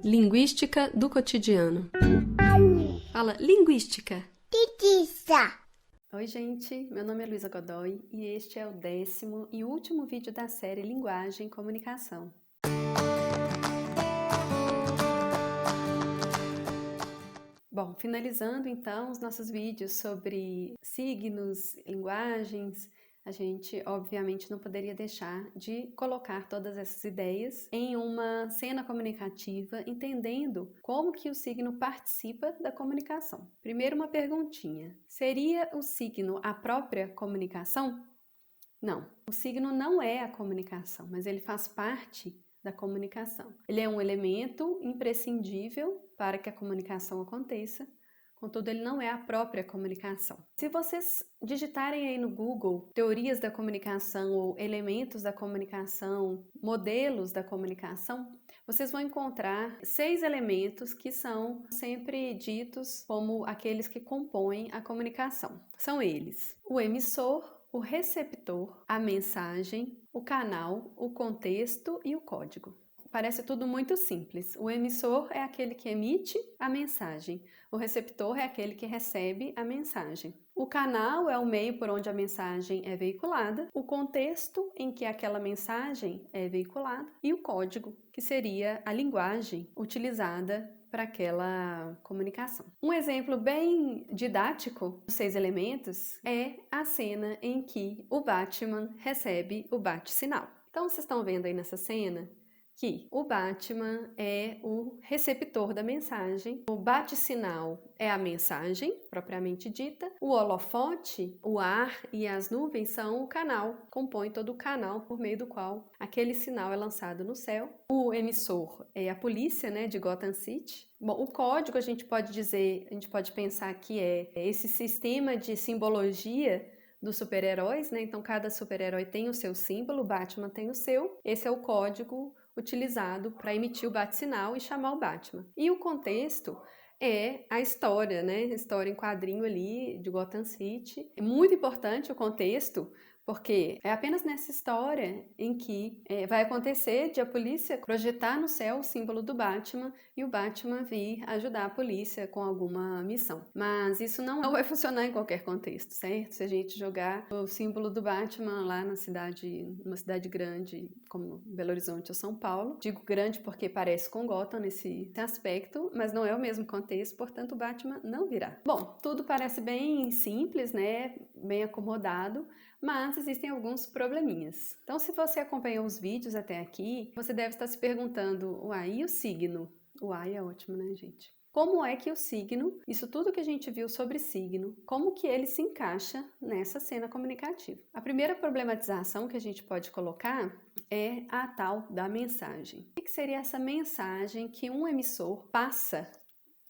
Linguística do cotidiano. Fala, linguística! Titiça. Oi, gente, meu nome é Luísa Godoy e este é o 10º e último vídeo da série Linguagem e Comunicação. Bom, finalizando então os nossos vídeos sobre signos, linguagens, a gente obviamente não poderia deixar de colocar todas essas ideias em uma cena comunicativa, entendendo como que o signo participa da comunicação. Primeiro uma perguntinha, seria o signo a própria comunicação? Não, o signo não é a comunicação, mas ele faz parte da comunicação. Ele é um elemento imprescindível para que a comunicação aconteça, contudo ele não é a própria comunicação. Se vocês digitarem aí no Google teorias da comunicação ou elementos da comunicação, modelos da comunicação, vocês vão encontrar 6 elementos que são sempre ditos como aqueles que compõem a comunicação. São eles: o emissor, o receptor, a mensagem, o canal, o contexto e o código. Parece tudo muito simples. O emissor é aquele que emite a mensagem. O receptor é aquele que recebe a mensagem. O canal é o meio por onde a mensagem é veiculada, o contexto em que aquela mensagem é veiculada e o código, que seria a linguagem utilizada para aquela comunicação. Um exemplo bem didático dos 6 elementos é a cena em que o Batman recebe o bate-sinal. Então, vocês estão vendo aí nessa cena que o Batman é o receptor da mensagem, o bate-sinal é a mensagem propriamente dita, o holofote, o ar e as nuvens são o canal, compõem todo o canal por meio do qual aquele sinal é lançado no céu. O emissor é a polícia, de Gotham City. Bom, o código a gente pode dizer, a gente pode pensar que é esse sistema de simbologia dos super-heróis, Então cada super-herói tem o seu símbolo, o Batman tem o seu, esse é o código utilizado para emitir o bate-sinal e chamar o Batman. E o contexto é a história, A história em quadrinho ali de Gotham City. É muito importante o contexto, porque é apenas nessa história em que vai acontecer de a polícia projetar no céu o símbolo do Batman e o Batman vir ajudar a polícia com alguma missão. Mas isso não vai funcionar em qualquer contexto, certo? Se a gente jogar o símbolo do Batman lá numa cidade grande como Belo Horizonte ou São Paulo, digo grande porque parece com Gotham nesse aspecto, mas não é o mesmo contexto, portanto o Batman não virá. Bom, tudo parece bem simples, bem acomodado, mas existem alguns probleminhas. Então, se você acompanhou os vídeos até aqui, você deve estar se perguntando, uai, e o signo? Uai é ótimo, gente? Como é que o signo, isso tudo que a gente viu sobre signo, como que ele se encaixa nessa cena comunicativa? A primeira problematização que a gente pode colocar é a tal da mensagem. O que seria essa mensagem que um emissor passa,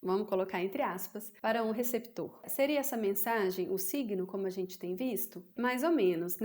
vamos colocar entre aspas, para um receptor? Seria essa mensagem o signo, como a gente tem visto? Mais ou menos,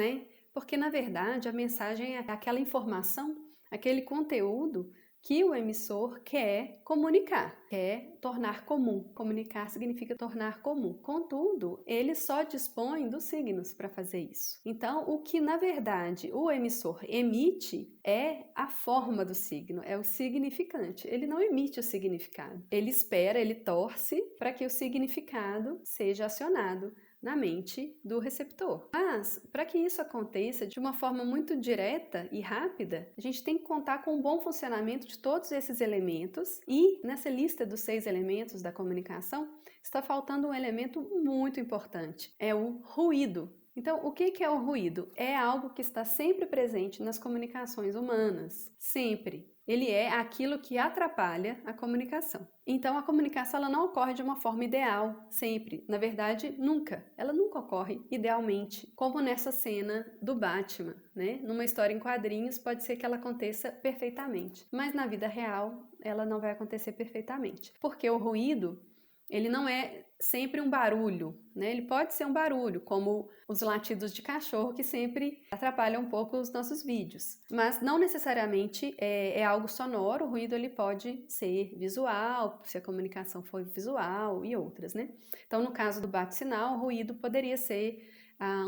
Porque, na verdade, a mensagem é aquela informação, aquele conteúdo que o emissor quer comunicar, quer tornar comum. Comunicar significa tornar comum. Contudo, ele só dispõe dos signos para fazer isso. Então, o que, na verdade, o emissor emite é a forma do signo, é o significante. Ele não emite o significado. Ele espera, ele torce para que o significado seja acionado na mente do receptor. Mas, para que isso aconteça de uma forma muito direta e rápida, a gente tem que contar com o bom funcionamento de todos esses elementos e, nessa lista dos 6 elementos da comunicação, está faltando um elemento muito importante, é o ruído. Então, o que é o ruído? É algo que está sempre presente nas comunicações humanas, sempre. Ele é aquilo que atrapalha a comunicação. Então, a comunicação ela não ocorre de uma forma ideal, sempre. Na verdade, nunca. Ela nunca ocorre idealmente, como nessa cena do Batman, Numa história em quadrinhos, pode ser que ela aconteça perfeitamente. Mas na vida real, ela não vai acontecer perfeitamente. Porque o ruído, ele não é sempre um barulho, Ele pode ser um barulho, como os latidos de cachorro que sempre atrapalham um pouco os nossos vídeos. Mas não necessariamente é algo sonoro, o ruído ele pode ser visual, se a comunicação for visual e outras, Então, no caso do bate-sinal, o ruído poderia ser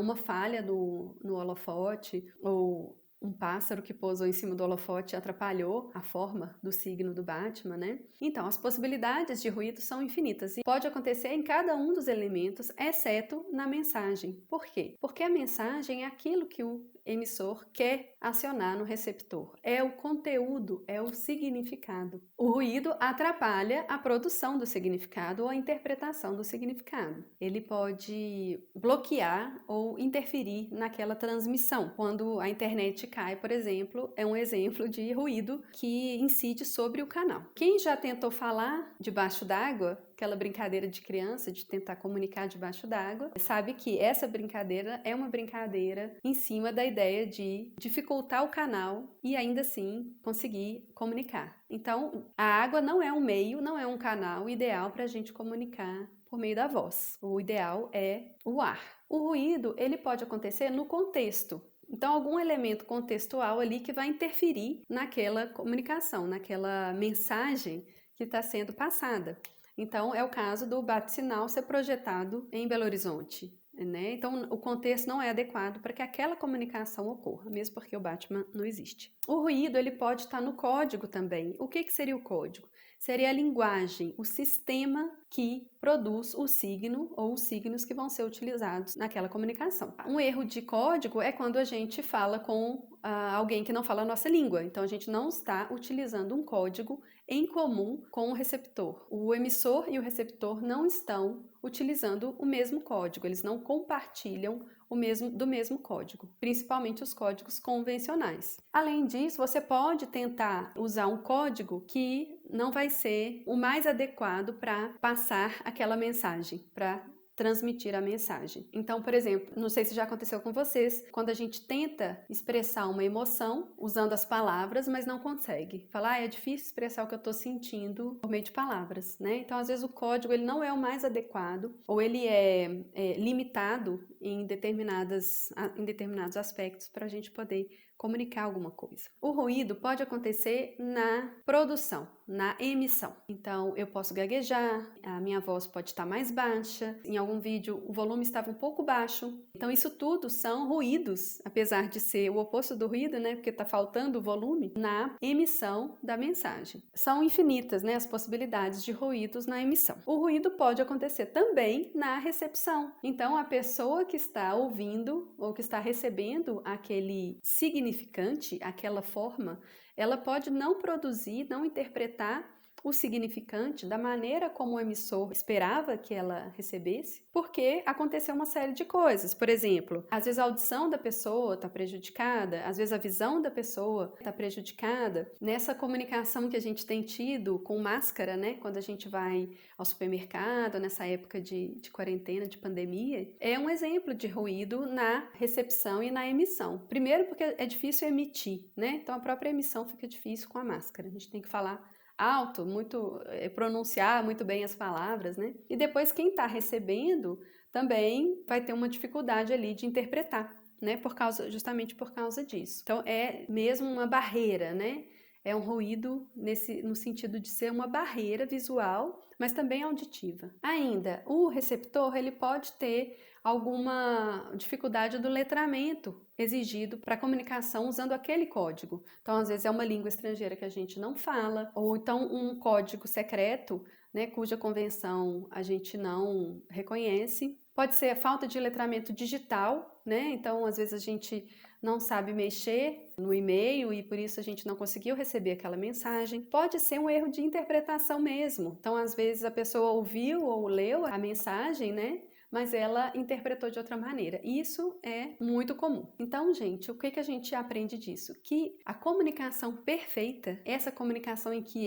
uma falha no holofote ou um pássaro que pousou em cima do holofote e atrapalhou a forma do signo do Batman, né? Então, as possibilidades de ruído são infinitas e pode acontecer em cada um dos elementos, exceto na mensagem. Por quê? Porque a mensagem é aquilo que o emissor quer acionar no receptor. É o conteúdo, é o significado. O ruído atrapalha a produção do significado ou a interpretação do significado. Ele pode bloquear ou interferir naquela transmissão. Quando a internet cai, por exemplo, é um exemplo de ruído que incide sobre o canal. Quem já tentou falar debaixo d'água, aquela brincadeira de criança de tentar comunicar debaixo d'água, sabe que essa brincadeira é uma brincadeira em cima da ideia de dificultar o canal e ainda assim conseguir comunicar. Então, a água não é um meio, não é um canal ideal para a gente comunicar por meio da voz. O ideal é o ar. O ruído, ele pode acontecer no contexto. Então, algum elemento contextual ali que vai interferir naquela comunicação, naquela mensagem que está sendo passada. Então, é o caso do bate-sinal ser projetado em Belo Horizonte, né? Então, o contexto não é adequado para que aquela comunicação ocorra, mesmo porque o Batman não existe. O ruído, ele pode estar no código também. O que seria o código? Seria a linguagem, o sistema que produz o signo ou os signos que vão ser utilizados naquela comunicação. Um erro de código é quando a gente fala com alguém que não fala a nossa língua. Então, a gente não está utilizando um código em comum com o receptor. O emissor e o receptor não estão utilizando o mesmo código, eles não compartilham do mesmo código, principalmente os códigos convencionais. Além disso, você pode tentar usar um código que não vai ser o mais adequado para passar aquela mensagem, para transmitir a mensagem. Então, por exemplo, não sei se já aconteceu com vocês, quando a gente tenta expressar uma emoção usando as palavras, mas não consegue. Falar, é difícil expressar o que eu estou sentindo por meio de palavras, né? Então, às vezes o código ele não é o mais adequado ou ele é limitado em determinados aspectos para a gente poder comunicar alguma coisa. O ruído pode acontecer na produção, na emissão. Então, eu posso gaguejar, a minha voz pode estar mais baixa, em algum vídeo o volume estava um pouco baixo. Então, isso tudo são ruídos, apesar de ser o oposto do ruído, né? Porque está faltando o volume na emissão da mensagem. São infinitas, né? As possibilidades de ruídos na emissão. O ruído pode acontecer também na recepção. Então, a pessoa que está ouvindo ou que está recebendo aquele significante, aquela forma, ela pode não produzir, não interpretar o significante da maneira como o emissor esperava que ela recebesse, porque aconteceu uma série de coisas. Por exemplo, às vezes a audição da pessoa está prejudicada, às vezes a visão da pessoa está prejudicada. Nessa comunicação que a gente tem tido com máscara, né, quando a gente vai ao supermercado, nessa época de quarentena, de pandemia, é um exemplo de ruído na recepção e na emissão. Primeiro porque é difícil emitir, né? Então a própria emissão fica difícil com a máscara. A gente tem que falar alto, pronunciar muito bem as palavras, né? E depois quem está recebendo também vai ter uma dificuldade ali de interpretar, né? Justamente por causa disso. Então é mesmo uma barreira, né? É um ruído no sentido de ser uma barreira visual, mas também auditiva. Ainda, o receptor ele pode ter alguma dificuldade do letramento exigido para comunicação usando aquele código. Então, às vezes é uma língua estrangeira que a gente não fala, ou então um código secreto, né, cuja convenção a gente não reconhece. Pode ser a falta de letramento digital, né? Então, às vezes a gente não sabe mexer no e-mail e por isso a gente não conseguiu receber aquela mensagem. Pode ser um erro de interpretação mesmo. Então, às vezes a pessoa ouviu ou leu a mensagem, né? Mas ela interpretou de outra maneira. Isso é muito comum. Então, gente, o que a gente aprende disso? Que a comunicação perfeita, essa comunicação em que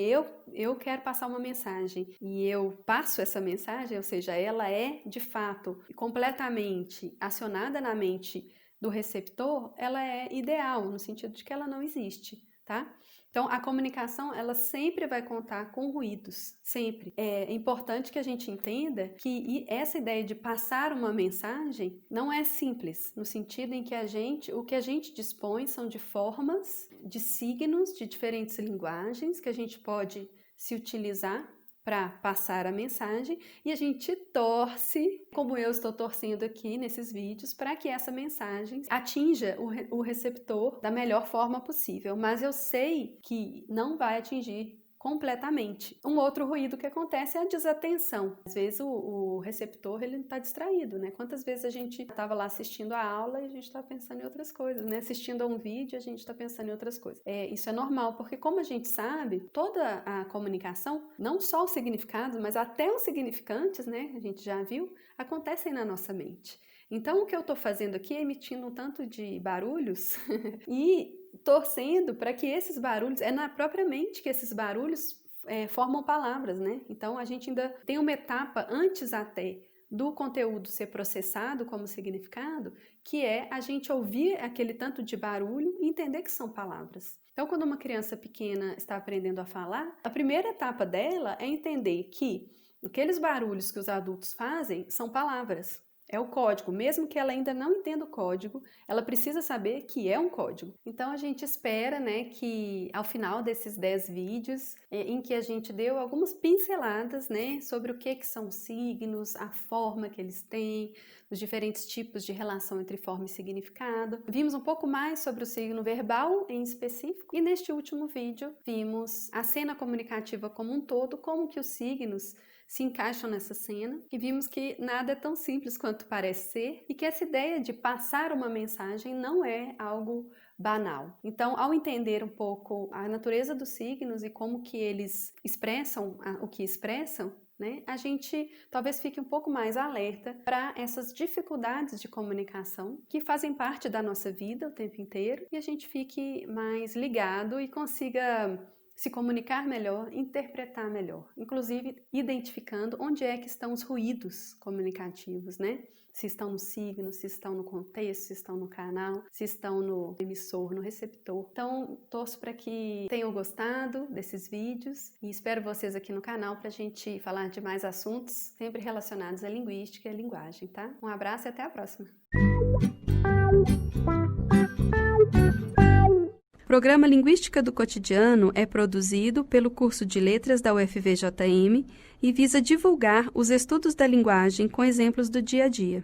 eu quero passar uma mensagem e eu passo essa mensagem, ou seja, ela é de fato completamente acionada na mente do receptor, ela é ideal, no sentido de que ela não existe, tá? Então, a comunicação, ela sempre vai contar com ruídos, sempre. É importante que a gente entenda que essa ideia de passar uma mensagem não é simples, no sentido em que o que a gente dispõe são de formas, de signos, de diferentes linguagens que a gente pode se utilizar para passar a mensagem e a gente torce, como eu estou torcendo aqui nesses vídeos, para que essa mensagem atinja o receptor da melhor forma possível. Mas eu sei que não vai atingir completamente. Um outro ruído que acontece é a desatenção. Às vezes o receptor ele está distraído, né? Quantas vezes a gente estava lá assistindo a aula e a gente está pensando em outras coisas, né? Assistindo a um vídeo a gente está pensando em outras coisas. Isso é normal, porque como a gente sabe, toda a comunicação, não só os significados, mas até os significantes, né? A gente já viu, acontecem na nossa mente. Então o que eu estou fazendo aqui é emitindo um tanto de barulhos e torcendo para que esses barulhos, é na própria mente que esses barulhos formam palavras, né? Então a gente ainda tem uma etapa antes até do conteúdo ser processado como significado, que é a gente ouvir aquele tanto de barulho e entender que são palavras. Então, quando uma criança pequena está aprendendo a falar, a primeira etapa dela é entender que aqueles barulhos que os adultos fazem são palavras. É o código, mesmo que ela ainda não entenda o código, ela precisa saber que é um código. Então a gente espera, né, que ao final desses 10 vídeos, em que a gente deu algumas pinceladas, né, sobre o que são signos, a forma que eles têm, os diferentes tipos de relação entre forma e significado. Vimos um pouco mais sobre o signo verbal em específico e neste último vídeo vimos a cena comunicativa como um todo, como que os signos se encaixam nessa cena e vimos que nada é tão simples quanto parece ser e que essa ideia de passar uma mensagem não é algo banal. Então, ao entender um pouco a natureza dos signos e como que eles expressam o que expressam, né, a gente talvez fique um pouco mais alerta para essas dificuldades de comunicação que fazem parte da nossa vida o tempo inteiro e a gente fique mais ligado e consiga se comunicar melhor, interpretar melhor, inclusive identificando onde é que estão os ruídos comunicativos, né? Se estão no signo, se estão no contexto, se estão no canal, se estão no emissor, no receptor. Então, torço para que tenham gostado desses vídeos e espero vocês aqui no canal para a gente falar de mais assuntos sempre relacionados à linguística e à linguagem, tá? Um abraço e até a próxima! O programa Linguística do Cotidiano é produzido pelo curso de Letras da UFVJM e visa divulgar os estudos da linguagem com exemplos do dia a dia.